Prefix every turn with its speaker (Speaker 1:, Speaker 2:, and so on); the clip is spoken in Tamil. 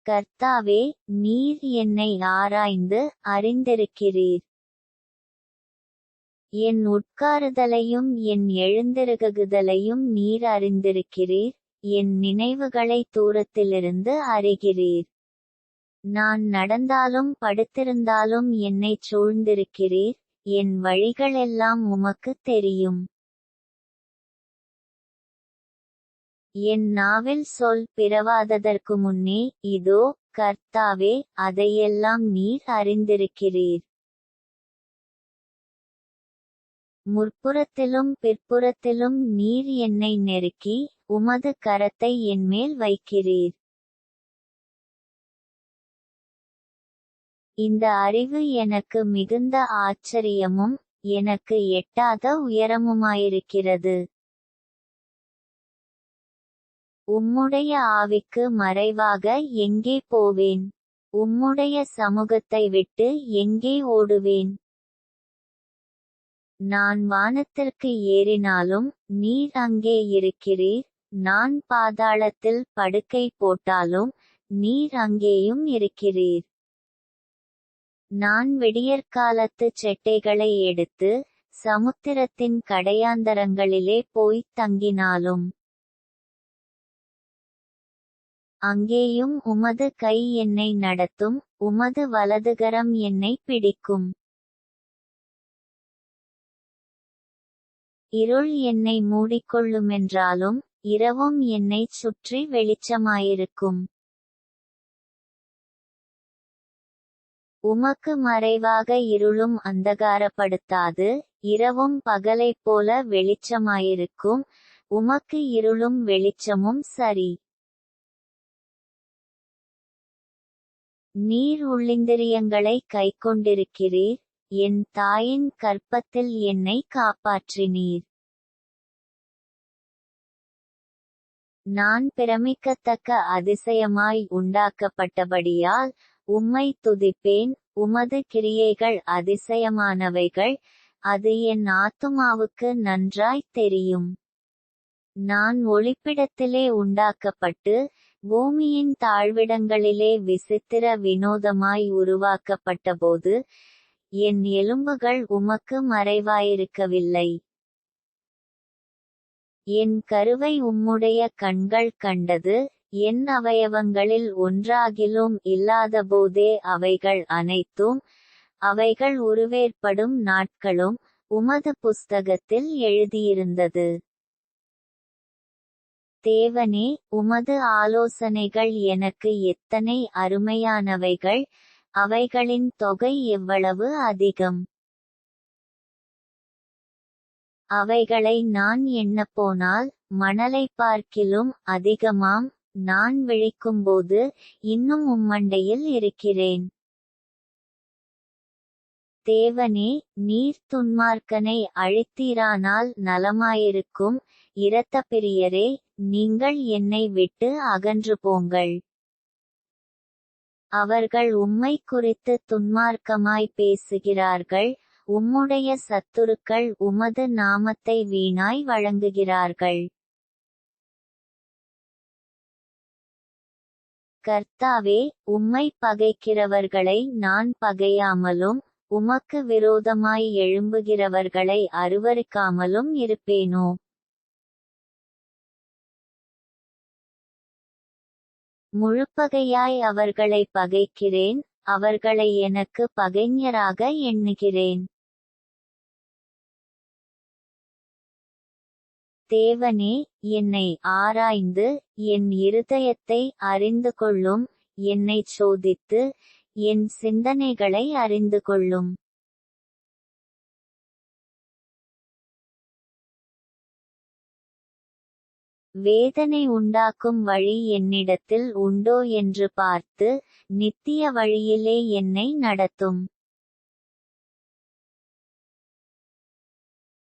Speaker 1: கர்த்தாவே, நீர் என்னை ஆராய்ந்து அறிந்திருக்கிறீர். என் உட்காருதலையும் என் எழுந்திருகுதலையும் நீர் அறிந்திருக்கிறீர். என் நினைவுகளை தூரத்திலிருந்து அறிகிறீர். நான் நடந்தாலும் படுத்திருந்தாலும் என்னைச் சூழ்ந்திருக்கிறீர். என் வழிகளெல்லாம் உமக்குத் தெரியும். என் நாவில் சொல் பிறவாததற்கு முன்னே, இதோ, கர்த்தாவே, அதையெல்லாம் நீர் அறிந்திருக்கிறீர். முற்புறத்திலும் பிற்புறத்திலும் நீர் என்னை நெருக்கி, உமது கரத்தை என்மேல் வைக்கிறீர். இந்த அறிவு எனக்கு மிகுந்த ஆச்சரியமும் எனக்கு எட்டாத உயரமுமாயிருக்கிறது. உம்முடைய ஆவிக்கு மறைவாக எங்கே போவேன்? உம்முடைய சமூகத்தை விட்டு எங்கே ஓடுவேன்? நான் வானத்திற்கு ஏறினாலும் நீர் அங்கே இருக்கிறீர். நான் பாதாளத்தில் படுக்கை போட்டாலும் நீர் அங்கேயும் இருக்கிறீர். நான் விடியற்காலத்துச் செட்டைகளை எடுத்து சமுத்திரத்தின் கடையாந்தரங்களிலே போய்த் தங்கினாலும் அங்கேயும் உமது கை என்னை நடத்தும், உமது வலதுகரம் என்னை பிடிக்கும். இருள் என்னை மூடிக்கொள்ளுமென்றாலும் இரவும் என்னைச் சுற்றி வெளிச்சமாயிருக்கும். உமக்கு மறைவாக இருளும் அந்தகாரப்படுத்தாது, இரவும் பகலைப் போல வெளிச்சமாயிருக்கும். உமக்கு இருளும் வெளிச்சமும் சரி. நீர் உள்ளிந்திரியங்களை கைக்கொண்டிருக்கிறீர். என் தாயின் கர்ப்பத்தில் என்னை காப்பாற்றினீர். நான் பிரமிக்கத்தக்க அதிசயமாய் உண்டாக்கப்பட்டபடியால் உம்மை துதிப்பேன். உமது கிரியைகள் அதிசயமானவைகள், அது என் ஆத்துமாவுக்கு நன்றாய்த் தெரியும். நான் ஒளிப்பிடத்திலே உண்டாக்கப்பட்டு பூமியின் தாழ்விடங்களிலே விசித்திர வினோதமாய் உருவாக்கப்பட்டபோது என் எலும்புகள் உமக்கு மறைவாயிருக்கவில்லை. என் கருவை உம்முடைய கண்கள் கண்டது. என் அவயவங்களில் ஒன்றாகிலும் இல்லாதபோதே அவைகள் அனைத்தும், அவைகள் உருவேற்படும் நாட்களும் உமது புஸ்தகத்தில் எழுதியிருந்தது. தேவனே, உமது ஆலோசனைகள் எனக்கு எத்தனை அருமையானவைகள்! அவைகளின் தொகை எவ்வளவு அதிகம்! அவைகளை நான் எண்ணப்போனால் மணலைப் பார்க்கிலும் அதிகமாம். நான் விழிக்கும்போது இன்னும் உம்மண்டையில் இருக்கிறேன். தேவனே, நீர் துன்மார்க்கனை அழித்தீரானால் நலமாயிருக்கும். இரத்தப்பிரியரே, நீங்கள் என்னை விட்டு அகன்று போங்கள். அவர்கள் உம்மை குறித்து துன்மார்க்கமாய் பேசுகிறார்கள். உம்முடைய சத்துருக்கள் உமது நாமத்தை வீணாய் வழங்குகிறார்கள். கர்த்தாவே, உம்மை பகைக்கிறவர்களை நான் பகையாமலும் உமக்கு விரோதமாய் எழும்புகிறவர்களை அருவருக்காமலும் இருப்பேனோ? முழுப்பகையாய் அவர்களை பகைக்கிறேன். அவர்களை எனக்கு பகைஞராக எண்ணுகிறேன். தேவனே, என்னை ஆராய்ந்து என் இருதயத்தை அறிந்து கொள்ளும். என்னைச் சோதித்து என் சிந்தனைகளை அறிந்து கொள்ளும். வேதனை உண்டாக்கும் வழி என்னிடத்தில் உண்டோ என்று பார்த்து நித்திய வழியிலே என்னை நடத்தும்.